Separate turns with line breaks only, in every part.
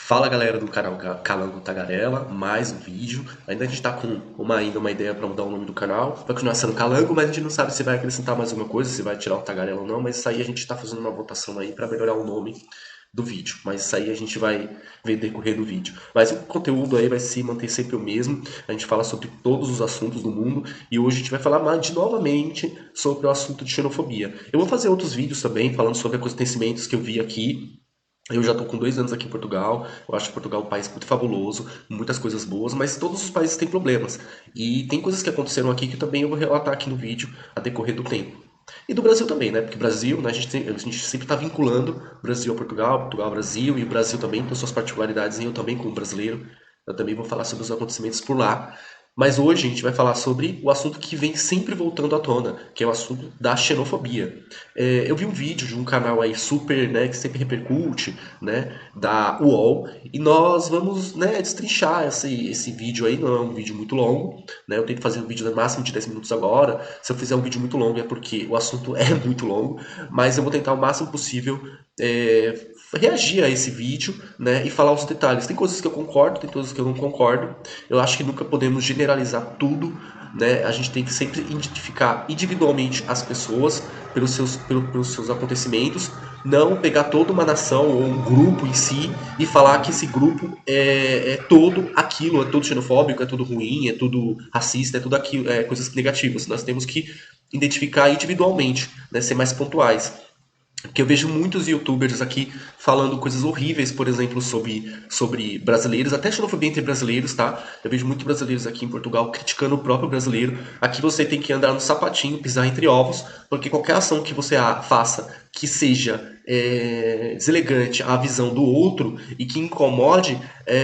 Fala galera do canal Calango Tagarela, mais um vídeo. Ainda a gente tá com uma ideia para mudar o nome do canal. Vai continuar sendo Calango, mas a gente não sabe se vai acrescentar mais alguma coisa, se vai tirar o Tagarela ou não. Mas isso aí a gente tá fazendo uma votação aí para melhorar o nome do vídeo. Mas isso aí a gente vai ver no decorrer do vídeo. Mas o conteúdo aí vai se manter sempre o mesmo. A gente fala sobre todos os assuntos do mundo. E hoje a gente vai falar novamente sobre o assunto de xenofobia. Eu vou fazer outros vídeos também falando sobre acontecimentos que eu vi aqui. Eu já estou com 2 anos aqui em Portugal. Eu acho Portugal um país muito fabuloso, muitas coisas boas, mas todos os países têm problemas. E tem coisas que aconteceram aqui que também eu vou relatar aqui no vídeo a decorrer do tempo. E do Brasil também, né? Porque o Brasil, né, a gente sempre está vinculando Brasil a Portugal, Portugal ao Brasil, e o Brasil também tem suas particularidades, e eu também, como brasileiro, eu também vou falar sobre os acontecimentos por lá. Mas hoje a gente vai falar sobre o assunto que vem sempre voltando à tona, que é o assunto da xenofobia. Eu vi um vídeo de um canal aí super, né, que sempre repercute, né, da UOL, e nós vamos, né, destrinchar esse vídeo aí. Não é um vídeo muito longo, né, eu tento fazer um vídeo no máximo de 10 minutos agora. Se eu fizer um vídeo muito longo é porque o assunto é muito longo, mas eu vou tentar o máximo possível reagir a esse vídeo, né, e falar os detalhes. Tem coisas que eu concordo, tem coisas que eu não concordo. Eu acho que nunca podemos generalizar tudo, né? A gente tem que sempre identificar individualmente as pessoas pelos seus acontecimentos, não pegar toda uma nação ou um grupo em si e falar que esse grupo é todo aquilo, é todo xenofóbico, é tudo ruim, é tudo racista, é tudo aquilo, é coisas negativas. Nós temos que identificar individualmente, né, ser mais pontuais. Porque eu vejo muitos youtubers aqui falando coisas horríveis, por exemplo, sobre brasileiros, até xenofobia entre brasileiros, tá? Eu vejo muitos brasileiros aqui em Portugal criticando o próprio brasileiro. Aqui você tem que andar no sapatinho, pisar entre ovos, porque qualquer ação que você faça que seja deselegante à visão do outro e que incomode,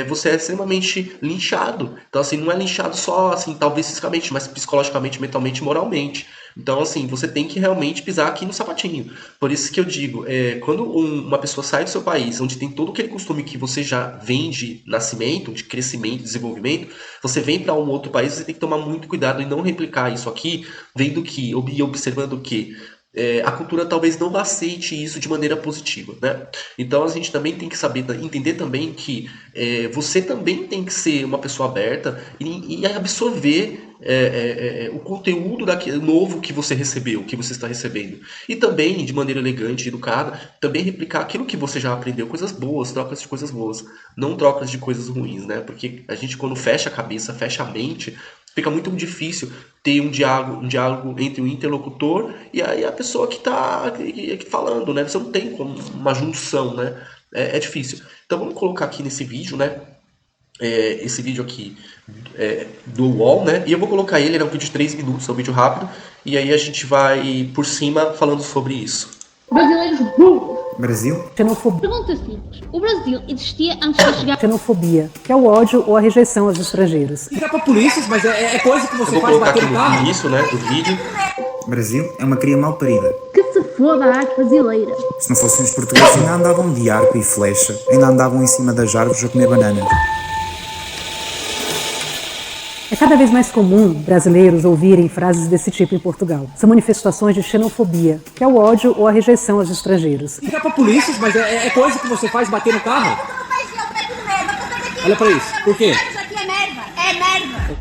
você é extremamente linchado. Então, assim, não é linchado só, assim, talvez fisicamente, mas psicologicamente, mentalmente, moralmente. Então, assim, você tem que realmente pisar aqui no sapatinho. Por isso que eu digo, quando uma pessoa sai do seu país, onde tem todo aquele costume que você já vem de nascimento, de crescimento, desenvolvimento, você vem para um outro país, você tem que tomar muito cuidado e não replicar isso aqui, vendo que, e observando que a cultura talvez não aceite isso de maneira positiva, né? Então a gente também tem que saber, entender também que você também tem que ser uma pessoa aberta e absorver o conteúdo novo que você recebeu, que você está recebendo. E também, de maneira elegante e educada, também replicar aquilo que você já aprendeu, coisas boas, trocas de coisas boas, não trocas de coisas ruins, né? Porque a gente, quando fecha a cabeça, fecha a mente, fica muito difícil ter um diálogo entre o interlocutor e aí a pessoa que está falando, né? Você não tem como uma junção, né? É difícil. Então vamos colocar aqui nesse vídeo, né? Esse vídeo aqui do UOL, né? E eu vou colocar ele é um vídeo de 3 minutos, é um vídeo rápido. E aí a gente vai por cima falando sobre isso.
Brasileiros burros.
Brasil?
Xenofobia. Pergunta simples. O Brasil existia antes de chegar...
Xenofobia, que é o ódio ou a rejeição aos estrangeiros.
Liga pra polícia, mas é coisa que você
Eu vou
faz
colocar
bater
aqui
no
no
carro.
início, né, do vídeo.
Brasil é uma cria mal parida.
Que se foda a arte brasileira.
Se não fossem os portugueses ainda andavam de arco e flecha, ainda andavam em cima das árvores a comer bananas.
É cada vez mais comum brasileiros ouvirem frases desse tipo em Portugal. São manifestações de xenofobia, que é o ódio ou a rejeição aos estrangeiros.
Liga pra polícia, mas é coisa que você faz bater no carro. Olha pra isso. Por quê?
Isso aqui é merda. É merda.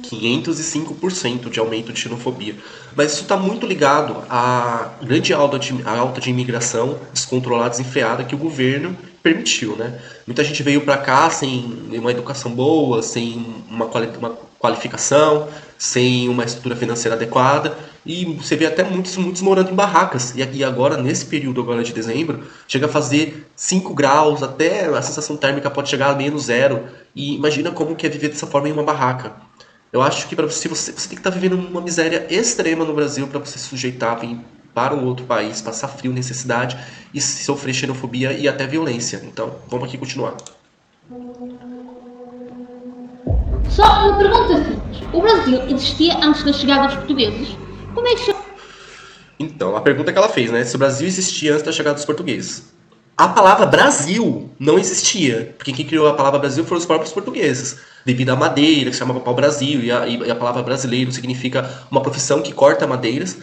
505% de aumento de xenofobia. Mas isso está muito ligado à grande alta de imigração descontrolada, desenfreada que o governo permitiu, né? Muita gente veio para cá sem uma educação boa, sem uma qualificação, sem uma estrutura financeira adequada, e você vê até muitos morando em barracas. E agora, nesse período agora de dezembro, chega a fazer 5 graus, até a sensação térmica pode chegar a -0. E imagina como que é viver dessa forma em uma barraca. Eu acho que você tem que estar vivendo uma miséria extrema no Brasil para você se sujeitar a vir para um outro país, passar frio, necessidade e sofrer xenofobia e até violência. Então, vamos aqui continuar.
Só uma pergunta simples. O Brasil existia antes da chegada dos portugueses? Como é que chama?
Então, a pergunta que ela fez, né? Se o Brasil existia antes da chegada dos portugueses. A palavra Brasil não existia, porque quem criou a palavra Brasil foram os próprios portugueses, devido à madeira, que se chamava pau-brasil, e a palavra brasileiro significa uma profissão que corta madeiras,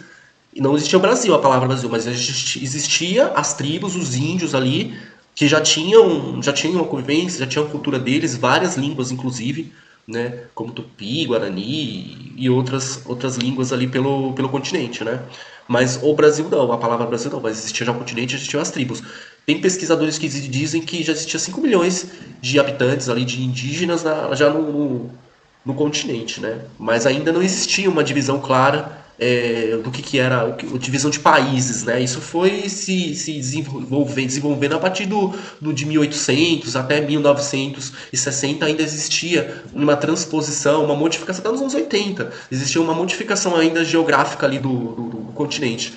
E não existia o Brasil, a palavra Brasil, mas existia as tribos, os índios ali, que já tinham uma convivência, já tinham a cultura deles, várias línguas inclusive, né, como Tupi, Guarani e outras línguas ali pelo continente, né. Mas o Brasil não, a palavra Brasil não, mas existia já o continente, existiam as tribos. Tem pesquisadores que dizem que já existia 5 milhões de habitantes ali, de indígenas, já no continente, né? Mas ainda não existia uma divisão clara do que era a divisão de países, né? Isso foi se desenvolvendo a partir de 1800 até 1960 ainda existia uma transposição, uma modificação até nos anos 80. Existia uma modificação ainda geográfica ali do continente.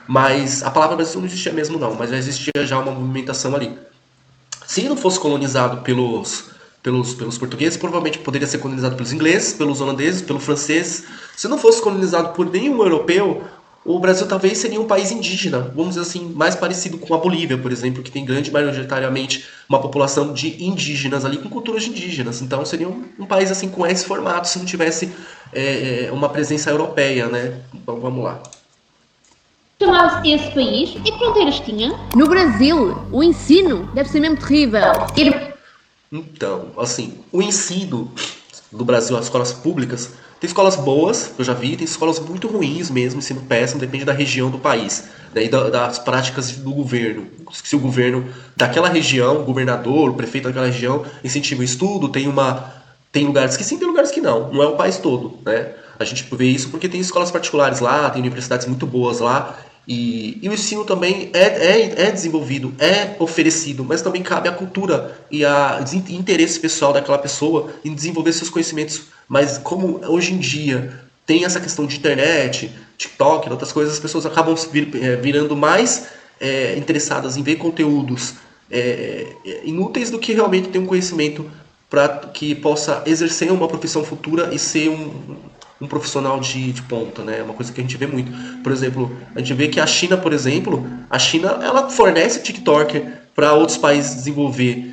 Mas a palavra Brasil não existia mesmo não, mas já existia já uma movimentação ali. Se não fosse colonizado pelos portugueses, provavelmente poderia ser colonizado pelos ingleses, pelos holandeses, pelo francês. Se não fosse colonizado por nenhum europeu, o Brasil talvez seria um país indígena, vamos dizer assim, mais parecido com a Bolívia, por exemplo, que tem grande majoritariamente uma população de indígenas ali, com culturas indígenas. Então seria um país assim com esse formato, se não tivesse uma presença europeia, né? Então vamos lá.
Chamava-se esse país e que fronteiras tinha?
No Brasil, o ensino deve ser mesmo terrível.
Então, assim, o ensino do Brasil, as escolas públicas, tem escolas boas, eu já vi, tem escolas muito ruins mesmo, ensino péssimo, depende da região do país, né, e das práticas do governo. Se o governo daquela região, o governador, o prefeito daquela região, incentiva o estudo, tem lugares que sim, tem lugares que não é o país todo, né? A gente vê isso porque tem escolas particulares lá, tem universidades muito boas lá, e o ensino também é desenvolvido, é oferecido, mas também cabe à cultura e ao interesse pessoal daquela pessoa em desenvolver seus conhecimentos. Mas como hoje em dia tem essa questão de internet, TikTok e outras coisas, as pessoas acabam virando mais interessadas em ver conteúdos inúteis do que realmente ter um conhecimento para que possa exercer uma profissão futura e ser um profissional de ponta, né? É uma coisa que a gente vê muito. Por exemplo, a gente vê que a China, por exemplo, ela fornece TikToker para outros países desenvolver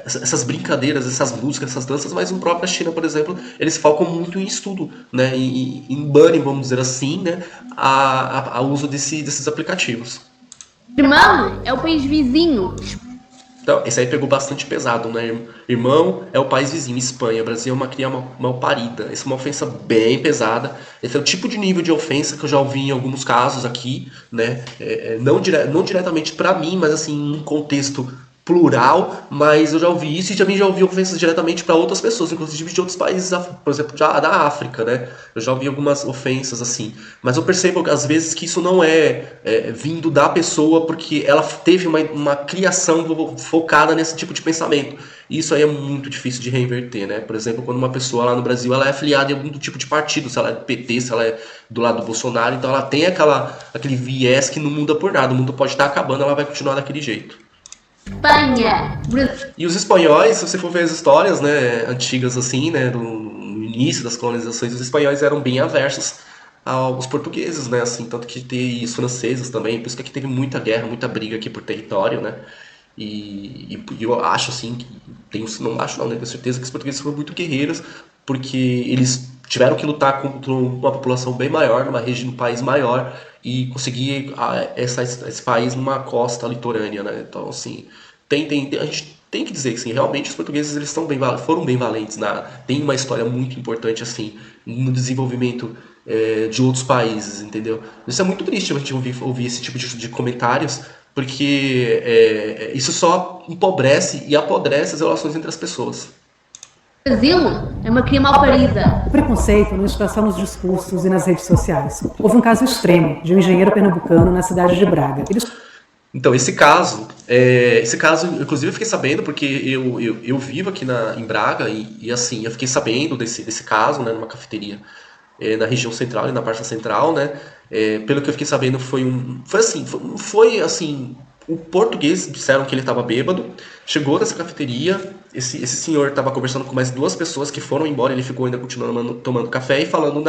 essas brincadeiras, essas músicas, essas danças, mas na própria China, por exemplo, eles focam muito em estudo, né? Em banning, vamos dizer assim, né? A uso desses aplicativos.
Irmão, é o país vizinho.
Então, esse aí pegou bastante pesado, né? Irmão é o país vizinho, Espanha. Brasil é uma cria mal parida. Essa é uma ofensa bem pesada. Esse é o tipo de nível de ofensa que eu já ouvi em alguns casos aqui, né? Não diretamente pra mim, mas assim, em um contexto plural, mas eu já ouvi isso e também já ouvi ofensas diretamente para outras pessoas, inclusive de outros países, por exemplo, da África, né? Eu já ouvi algumas ofensas assim, mas eu percebo às vezes que isso não é vindo da pessoa porque ela teve uma criação focada nesse tipo de pensamento. E isso aí é muito difícil de reverter, né? Por exemplo, quando uma pessoa lá no Brasil ela é afiliada em algum tipo de partido, se ela é do PT, se ela é do lado do Bolsonaro, então ela tem aquele viés que não muda por nada, o mundo pode estar acabando, ela vai continuar daquele jeito.
Espanha.
E os espanhóis, se você for ver as histórias, né, antigas assim, né, no início das colonizações, os espanhóis eram bem aversos aos portugueses, né, assim, tanto que tem os franceses também, por isso que aqui teve muita guerra, muita briga aqui por território, né, e eu acho assim, não acho não, né, tenho certeza que os portugueses foram muito guerreiros, porque eles tiveram que lutar contra uma população bem maior, numa região, num país maior, e conseguir esse país numa costa litorânea, né? Então, assim, a gente tem que dizer que, assim, realmente os portugueses eles foram bem valentes, tem uma história muito importante, assim, no desenvolvimento de outros países, entendeu? Isso é muito triste a gente ouvir esse tipo de comentários, porque isso só empobrece e apodrece as relações entre as pessoas.
Brasil é uma cria mal parida.
O preconceito não está só nos discursos e nas redes sociais. Houve um caso extremo de um engenheiro pernambucano na cidade de Braga.
Então, esse caso, inclusive eu fiquei sabendo porque eu vivo aqui em Braga e assim, eu fiquei sabendo desse caso, né, numa cafeteria na região central e na parte central, né, pelo que eu fiquei sabendo foi assim, o português disseram que ele estava bêbado, chegou nessa cafeteria, esse senhor estava conversando com mais duas pessoas que foram embora, ele ficou ainda continuando tomando café e falando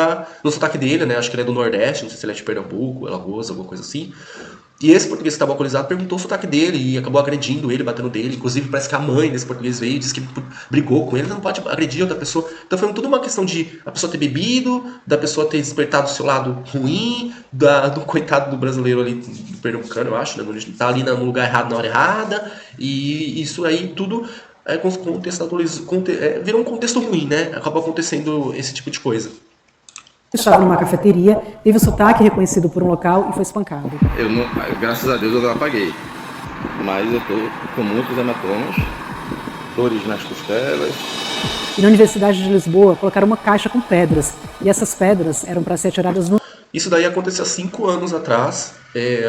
no sotaque dele, né, acho que ele é do Nordeste, não sei se ele é de Pernambuco, Alagoas, alguma coisa assim. E esse português que estava alcoolizado perguntou o sotaque dele e acabou agredindo ele, batendo dele. Inclusive, parece que a mãe desse português veio e disse que brigou com ele. Não pode agredir outra pessoa. Então foi tudo uma questão de a pessoa ter bebido, da pessoa ter despertado o seu lado ruim, do coitado do brasileiro ali, do pernambucano, eu acho, né? Tá ali no lugar errado na hora errada. E isso aí tudo virou um contexto ruim, né? Acaba acontecendo esse tipo de coisa.
Estava numa cafeteria, teve o sotaque reconhecido por um local e foi espancado.
Eu não, graças a Deus eu não apaguei, mas eu tô com muitos hematomas, dores nas costelas.
E na Universidade de Lisboa colocaram uma caixa com pedras, e essas pedras eram para ser atiradas no...
Isso daí aconteceu há 5 anos atrás, que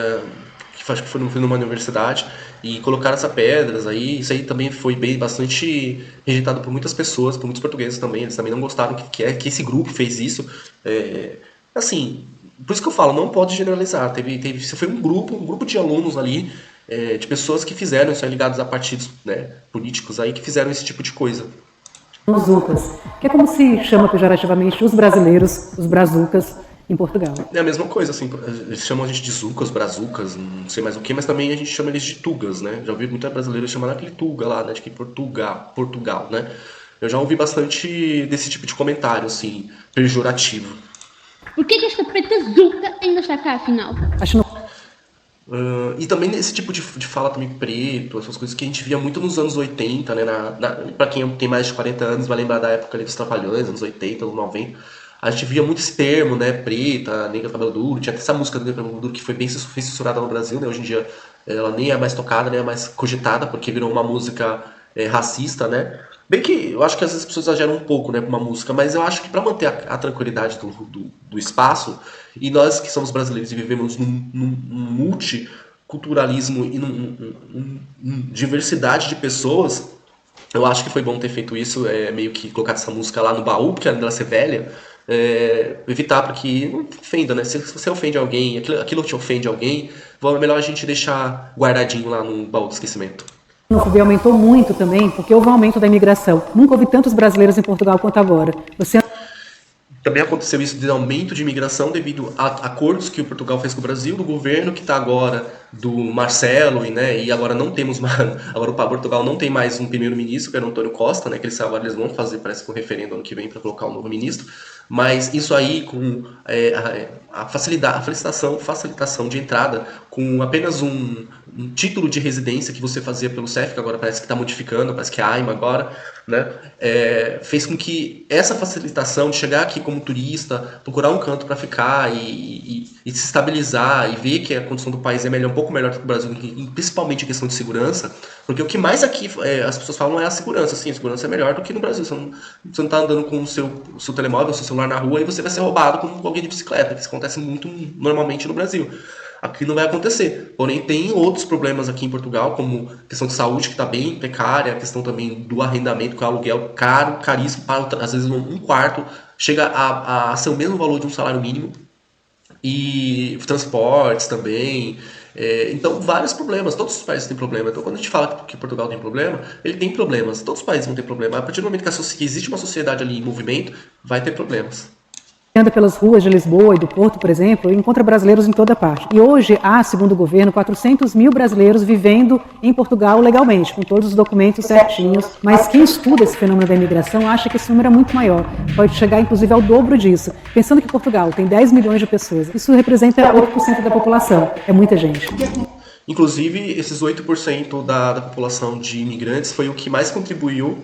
acho que foi numa universidade, e colocaram essas pedras aí. Isso aí também foi bastante rejeitado por muitas pessoas, por muitos portugueses também. Eles também não gostaram que esse grupo fez isso. Assim, por isso que eu falo, não pode generalizar. Isso foi um grupo de alunos ali, de pessoas que fizeram isso aí, ligados a partidos, né, políticos aí, que fizeram esse tipo de coisa.
Os Zucas, que é como se chama pejorativamente os brasileiros, os brazucas, em Portugal.
É a mesma coisa, assim, eles chamam a gente de zucas, brazucas, não sei mais o que, mas também a gente chama eles de tugas, né? Já ouvi muita brasileira chamando aquele tuga lá, né? De que Portugal, né? Eu já ouvi bastante desse tipo de comentário, assim, pejorativo.
Por que esta preta zuca ainda está cá, afinal?
Acho que não...
E também esse tipo de fala também preto, essas coisas que a gente via muito nos anos 80, né? Pra quem tem mais de 40 anos vai lembrar da época ali dos Trapalhões, anos 80, anos 90. A gente via muito esse termo, né? Preta, negra cabelo duro. Tinha até essa música do Negra cabelo duro que foi bem censurada no Brasil, né? Hoje em dia ela nem é mais tocada, nem é mais cogitada, porque virou uma música racista, né? Bem que eu acho que às vezes as pessoas exageram um pouco, né, com uma música, mas eu acho que para manter a tranquilidade do espaço, e nós que somos brasileiros e vivemos num multiculturalismo e numa diversidade de pessoas, eu acho que foi bom ter feito isso, meio que colocar essa música lá no baú, porque além dela ser velha, evitar para que não ofenda, né? Se você ofende alguém, aquilo te ofende alguém, é melhor a gente deixar guardadinho lá no baú do esquecimento.
A xenofobia aumentou muito também, porque houve um aumento da imigração. Nunca houve tantos brasileiros em Portugal quanto agora.
Também aconteceu isso de aumento de imigração devido a acordos que o Portugal fez com o Brasil, do governo que está agora do Marcelo, e agora não temos mais, agora o Portugal não tem mais um primeiro-ministro, que era o Antônio Costa, né, que agora eles vão fazer, parece que um referendo ano que vem para colocar um novo ministro, mas isso aí com a facilitação de entrada, com apenas um título de residência que você fazia pelo CEF, que agora parece que está modificando, parece que é a AIMA agora, né, fez com que essa facilitação de chegar aqui como turista, procurar um canto para ficar e se estabilizar e ver que a condição do país é um pouco melhor do que o Brasil, principalmente em questão de segurança, porque o que mais aqui as pessoas falam é a segurança. Sim, a segurança é melhor do que no Brasil. Você não está andando com o seu telemóvel, o seu celular na rua e você vai ser roubado com alguém de bicicleta, que isso acontece muito normalmente no Brasil. Aqui não vai acontecer. Porém, tem outros problemas aqui em Portugal, como a questão de saúde, que está bem precária, a questão também do arrendamento, que é um aluguel caro, caríssimo, às vezes um quarto chega a ser o mesmo valor de um salário mínimo. E transportes também. Então, vários problemas. Todos os países têm problema. Então, quando a gente fala que Portugal tem problema, ele tem problemas. Todos os países vão ter problema. A partir do momento que existe uma sociedade ali em movimento, vai ter problemas.
Anda pelas ruas de Lisboa e do Porto, por exemplo, e encontra brasileiros em toda parte. E hoje há, segundo o governo, 400 mil brasileiros vivendo em Portugal legalmente, com todos os documentos certinhos. Mas quem estuda esse fenômeno da imigração acha que esse número é muito maior. Pode chegar, inclusive, ao dobro disso. Pensando que Portugal tem 10 milhões de pessoas, isso representa 8% da população. É muita gente.
Inclusive, esses 8% da população de imigrantes foi o que mais contribuiu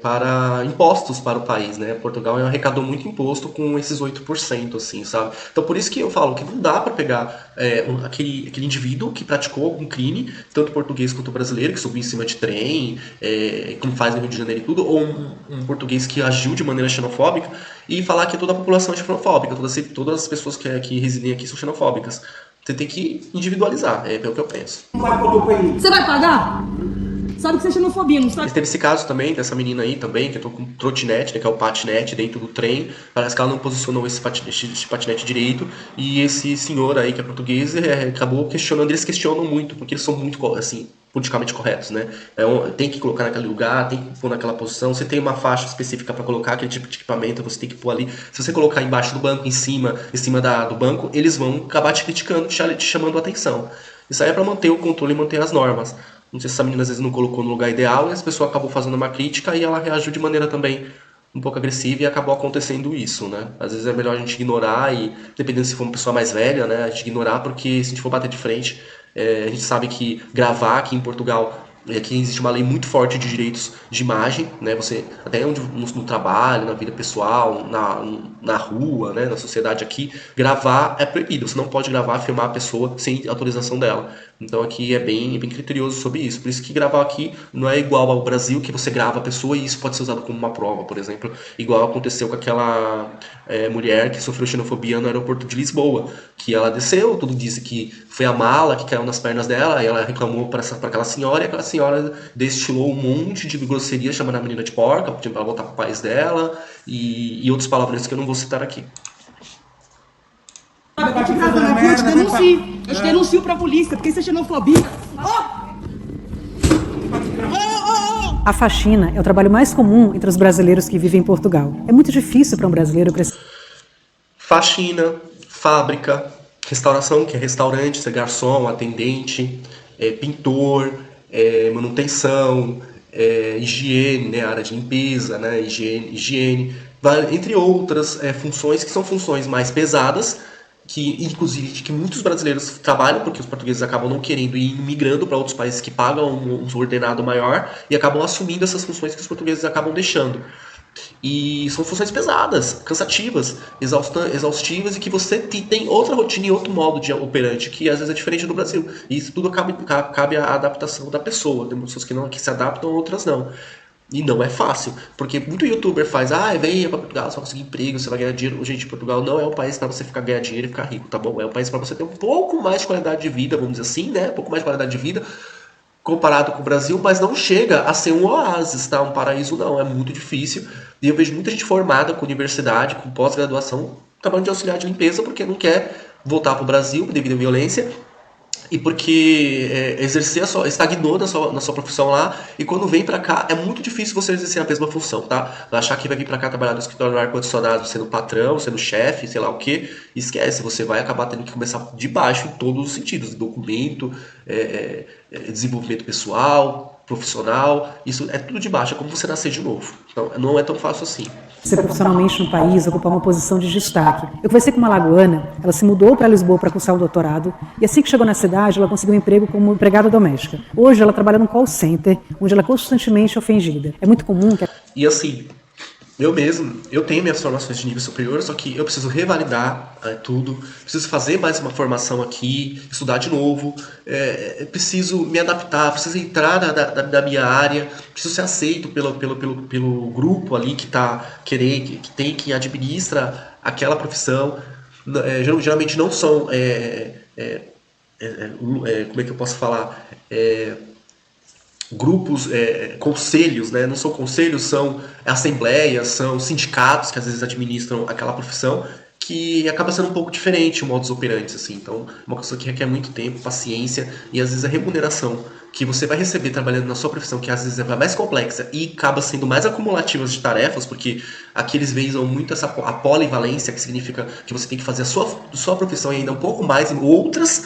para impostos para o país, né? Portugal arrecadou muito imposto com esses 8%, assim, sabe? Então, por isso que eu falo que não dá para pegar aquele indivíduo que praticou algum crime, tanto português quanto brasileiro, que subiu em cima de trem, como faz no Rio de Janeiro e tudo, ou um português que agiu de maneira xenofóbica, e falar que toda a população é xenofóbica, todas as pessoas que residem aqui são xenofóbicas. Você tem que individualizar, é o que eu penso.
Você vai pagar?
Sabe que isso é xenofobia, não sabe?
Teve esse caso também, dessa menina aí também, que entrou com trotinete, né, que é o patinete dentro do trem. Parece que ela não posicionou esse patinete direito. E esse senhor aí, que é português, acabou questionando. Eles questionam muito, porque eles são muito, assim, politicamente corretos, né? Tem que colocar naquele lugar, tem que pôr naquela posição. Você tem uma faixa específica para colocar aquele tipo de equipamento, você tem que pôr ali. Se você colocar embaixo do banco, em cima do banco, eles vão acabar te criticando, te chamando a atenção. Isso aí é para manter o controle e manter as normas. Não sei se essa menina às vezes não colocou no lugar ideal e essa pessoa acabou fazendo uma crítica e ela reagiu de maneira também um pouco agressiva e acabou acontecendo isso, né? Às vezes é melhor a gente ignorar e, dependendo se for uma pessoa mais velha, né, a gente ignorar, porque se a gente for bater de frente, a gente sabe que gravar aqui em Portugal, aqui existe uma lei muito forte de direitos de imagem, né? Você, até no trabalho, na vida pessoal, na rua, né, na sociedade aqui, gravar é proibido. Você não pode gravar, filmar a pessoa sem autorização dela. Então aqui é bem criterioso sobre isso. Por isso que gravar aqui não é igual ao Brasil, que você grava a pessoa e isso pode ser usado como uma prova, por exemplo. Igual aconteceu com aquela mulher que sofreu xenofobia no aeroporto de Lisboa, que ela desceu, tudo disse que foi a mala que caiu nas pernas dela, e ela reclamou para aquela senhora, e aquela senhora destilou um monte de grosseria, chamando a menina de porca, pedindo para ela voltar para o país dela, e outros palavrões que eu não vou citar aqui.
Eu te denuncio pra polícia, porque isso é xenofobia.
A faxina é o trabalho mais comum entre os brasileiros que vivem em Portugal. É muito difícil para um brasileiro...
Faxina, fábrica, restauração, que é restaurante, ser garçom, atendente, pintor, manutenção, higiene, né, área de limpeza, né, higiene, entre outras funções que são funções mais pesadas, que inclusive que muitos brasileiros trabalham, porque os portugueses acabam não querendo ir migrando para outros países que pagam um ordenado maior e acabam assumindo essas funções que os portugueses acabam deixando. E são funções pesadas, cansativas, exaustivas, e que você tem outra rotina e outro modo de operante que às vezes é diferente do Brasil. E isso tudo cabe à adaptação da pessoa. Tem pessoas que se adaptam, outras não. E não é fácil, porque muito youtuber faz, venha para Portugal, você vai conseguir emprego, você vai ganhar dinheiro. Gente, Portugal não é um país para você ganhar dinheiro e ficar rico, tá bom? É um país para você ter um pouco mais de qualidade de vida, vamos dizer assim, né? Um pouco mais de qualidade de vida comparado com o Brasil, mas não chega a ser um oásis, tá? Um paraíso não, é muito difícil. E eu vejo muita gente formada com universidade, com pós-graduação, trabalhando de auxiliar de limpeza, porque não quer voltar para o Brasil devido à violência, e porque estagnou na sua profissão lá, e quando vem pra cá é muito difícil você exercer a mesma função, tá? Achar que vai vir pra cá trabalhar no escritório no ar-condicionado, sendo patrão, sendo chefe, sei lá o que, esquece, você vai acabar tendo que começar de baixo em todos os sentidos, documento, desenvolvimento pessoal, profissional, isso é tudo de baixo, é como você nascer de novo. Então não é tão fácil assim.
Ser profissionalmente no país, ocupar uma posição de destaque. Eu conversei com uma alagoana, ela se mudou para Lisboa para cursar o doutorado, e assim que chegou na cidade, ela conseguiu um emprego como empregada doméstica. Hoje ela trabalha num call center, onde ela é constantemente ofendida. É muito comum que...
E assim, eu tenho minhas formações de nível superior, só que eu preciso revalidar tudo, preciso fazer mais uma formação aqui, estudar de novo, preciso me adaptar, preciso entrar da minha área, preciso ser aceito pelo grupo ali que que administra aquela profissão. Geralmente não são, como é que eu posso falar, grupos, conselhos, né? Não são conselhos, são assembleias, são sindicatos que às vezes administram aquela profissão, que acaba sendo um pouco diferente o modus operandi, assim. Então, uma coisa que requer muito tempo, paciência e às vezes a remuneração que você vai receber trabalhando na sua profissão, que às vezes é mais complexa e acaba sendo mais acumulativa de tarefas, porque aqui eles visam muito a polivalência, que significa que você tem que fazer a sua profissão e ainda um pouco mais em outras,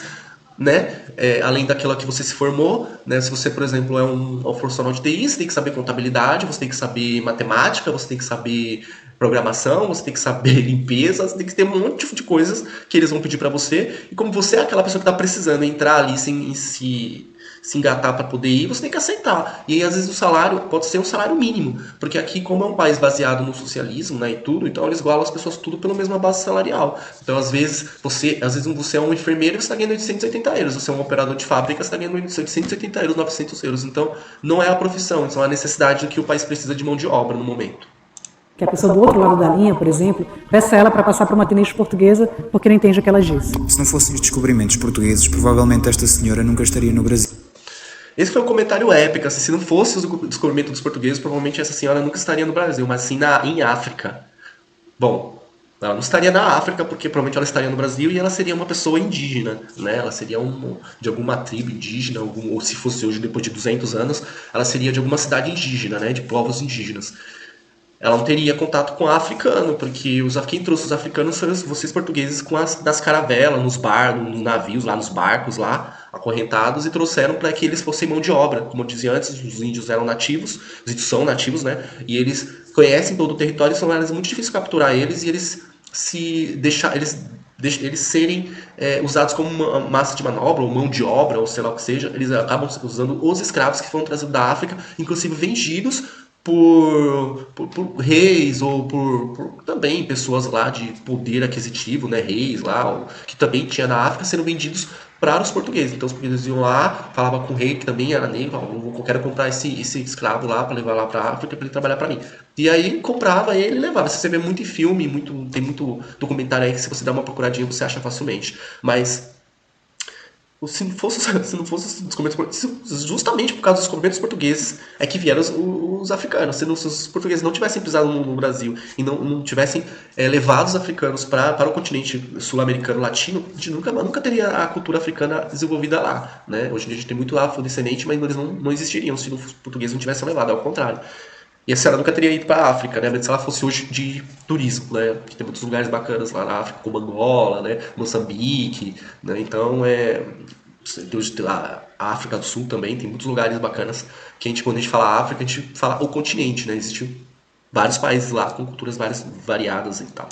né? Além daquela que você se formou, né? Se você, por exemplo, é um profissional de TI, você tem que saber contabilidade, você tem que saber matemática, você tem que saber programação, você tem que saber limpeza, você tem que ter um monte de coisas que eles vão pedir para você, e como você é aquela pessoa que está precisando entrar ali sem se engatar para poder ir, você tem que aceitar. E aí, às vezes, o salário pode ser um salário mínimo, porque aqui, como é um país baseado no socialismo, né, e tudo, então eles igualam as pessoas tudo pela mesma base salarial. Então, às vezes você é um enfermeiro e você está ganhando 880 euros, você é um operador de fábrica, você está ganhando 880 euros, 900 euros. Então, não é a profissão, então é a necessidade que o país precisa de mão de obra no momento.
Que a pessoa do outro lado da linha, por exemplo, peça ela para passar por uma atendente portuguesa porque não entende o que ela diz.
Se não fossem os descobrimentos portugueses, provavelmente esta senhora nunca estaria no Brasil.
Esse foi um comentário épico, assim, se não fosse o descobrimento dos portugueses, provavelmente essa senhora nunca estaria no Brasil, mas sim em África. Bom, ela não estaria na África, porque provavelmente ela estaria no Brasil e ela seria uma pessoa indígena, né? Ela seria de alguma tribo indígena, ou se fosse hoje, depois de 200 anos, ela seria de alguma cidade indígena, né? De povos indígenas. Ela não teria contato com o africano, porque quem trouxe os africanos foram vocês portugueses das caravelas, nos navios, lá nos barcos, lá, acorrentados, e trouxeram para que eles fossem mão de obra. Como eu dizia antes, os índios eram nativos, os índios são nativos, né? E eles conhecem todo o território, são áreas muito difíceis capturar eles, e eles eles serem usados como uma massa de manobra, ou mão de obra, ou sei lá o que seja, eles acabam usando os escravos que foram trazidos da África, inclusive vendidos por reis ou por também pessoas lá de poder aquisitivo, né, reis lá, que também tinha na África, sendo vendidos para os portugueses. Então os portugueses iam lá, falavam com o rei, que também era negro, falavam, eu quero comprar esse escravo lá para levar lá para a África para ele trabalhar para mim. E aí comprava ele e levava. Você vê muito em filme, tem muito documentário aí que se você dá uma procuradinha você acha facilmente. Mas se não fosse os descobrimentos, justamente por causa dos descobrimentos portugueses é que vieram os africanos. Se os portugueses não tivessem pisado no Brasil e não tivessem levado os africanos para o continente sul-americano latino, a gente nunca teria a cultura africana desenvolvida lá, né? Hoje em dia a gente tem muito afrodescendente, mas eles não existiriam se os portugueses não tivessem levado, ao contrário. E a senhora nunca teria ido para a África, né? Mesmo se ela fosse hoje de turismo, né? Tem muitos lugares bacanas lá na África, como Angola, né? Moçambique, né? Então, a África do Sul também tem muitos lugares bacanas que quando a gente fala África, a gente fala o continente, né? Existem vários países lá com culturas variadas e tal.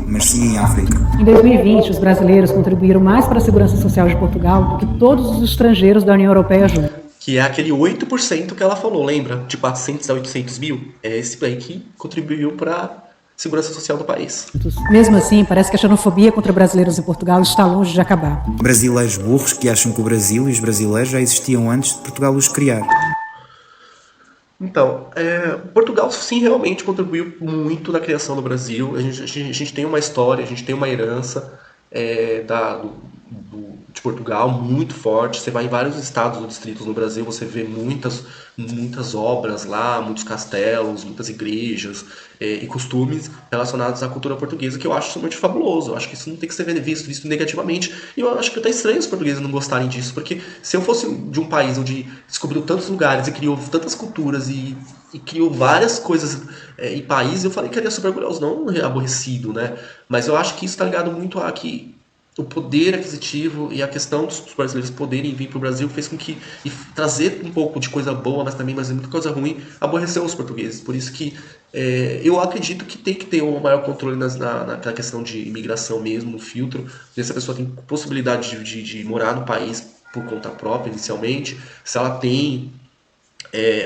Mas sim em África.
Em 2020, os brasileiros contribuíram mais para a segurança social de Portugal do que todos os estrangeiros da União Europeia juntos.
Que é aquele 8% que ela falou, lembra? De 400 a 800 mil. É esse aí que contribuiu para a segurança social do país.
Mesmo assim, parece que a xenofobia contra brasileiros em Portugal está longe de acabar.
Brasileiros burros que acham que o Brasil e os brasileiros já existiam antes de Portugal os criar.
Então, Portugal sim realmente contribuiu muito na criação do Brasil. A gente tem uma história, a gente tem uma herança de Portugal muito forte. Você vai em vários estados ou distritos no Brasil, você vê muitas obras lá, muitos castelos, muitas igrejas e costumes relacionados à cultura portuguesa, que eu acho muito fabuloso. Eu acho que isso não tem que ser visto negativamente. E eu acho que até estranho os portugueses não gostarem disso, porque se eu fosse de um país onde descobriu tantos lugares e criou tantas culturas e criou várias coisas em países, eu ficaria super orgulhoso, não aborrecido, né? Mas eu acho que isso está ligado muito a que o poder aquisitivo e a questão dos brasileiros poderem vir para o Brasil fez com que trazer um pouco de coisa boa, mas também muita coisa ruim, aborreceu os portugueses. Por isso que eu acredito que tem que ter um maior controle na questão de imigração mesmo, no filtro. Se a pessoa tem possibilidade de morar no país por conta própria inicialmente, se ela tem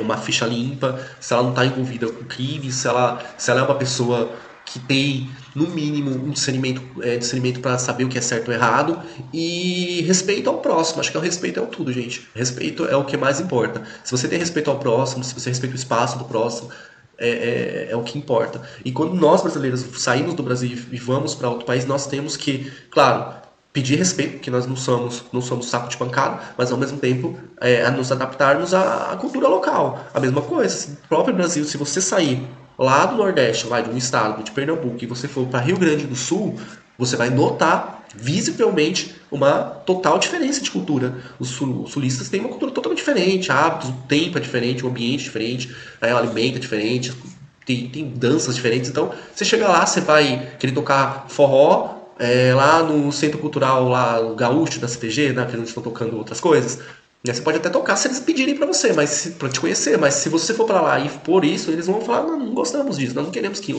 uma ficha limpa, se ela não está envolvida com crime, se ela é uma pessoa que tem, no mínimo, um discernimento para saber o que é certo ou errado, e respeito ao próximo. Acho que o respeito é tudo, gente. Respeito é o que mais importa. Se você tem respeito ao próximo, se você respeita o espaço do próximo, é o que importa. E quando nós, brasileiros, saímos do Brasil e vamos para outro país, nós temos que, claro, pedir respeito, porque nós não somos saco de pancada, mas ao mesmo tempo nos adaptarmos à cultura local. A mesma coisa, no próprio Brasil, se você sair lá do Nordeste, lá de um estado, de Pernambuco, e você for para Rio Grande do Sul, você vai notar visivelmente uma total diferença de cultura. Os sulistas têm uma cultura totalmente diferente, hábitos, o tempo é diferente, o ambiente é diferente, o alimento é diferente, tem danças diferentes. Então, você chega lá, você vai querer tocar forró, lá no Centro Cultural lá, o Gaúcho da CTG, né, que eles estão tocando outras coisas. Você pode até tocar se eles pedirem pra você, pra te conhecer, mas se você for pra lá e por isso, eles vão falar, não gostamos disso, nós não queremos que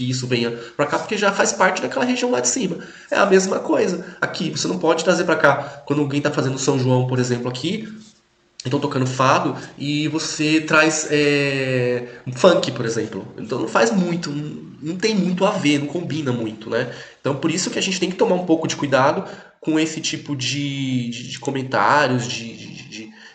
isso venha pra cá, porque já faz parte daquela região lá de cima. É a mesma coisa. Aqui, você não pode trazer pra cá, quando alguém tá fazendo São João, por exemplo, aqui, então tocando fado, e você traz funk, por exemplo. Então não faz muito, não tem muito a ver, não combina muito, né? Então por isso que a gente tem que tomar um pouco de cuidado com esse tipo de comentários,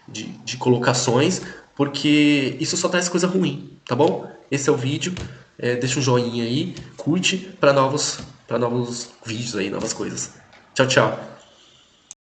de colocações, porque isso só traz coisa ruim, tá bom? Esse é o vídeo, deixa um joinha aí, curte para novos vídeos aí, novas coisas. Tchau, tchau!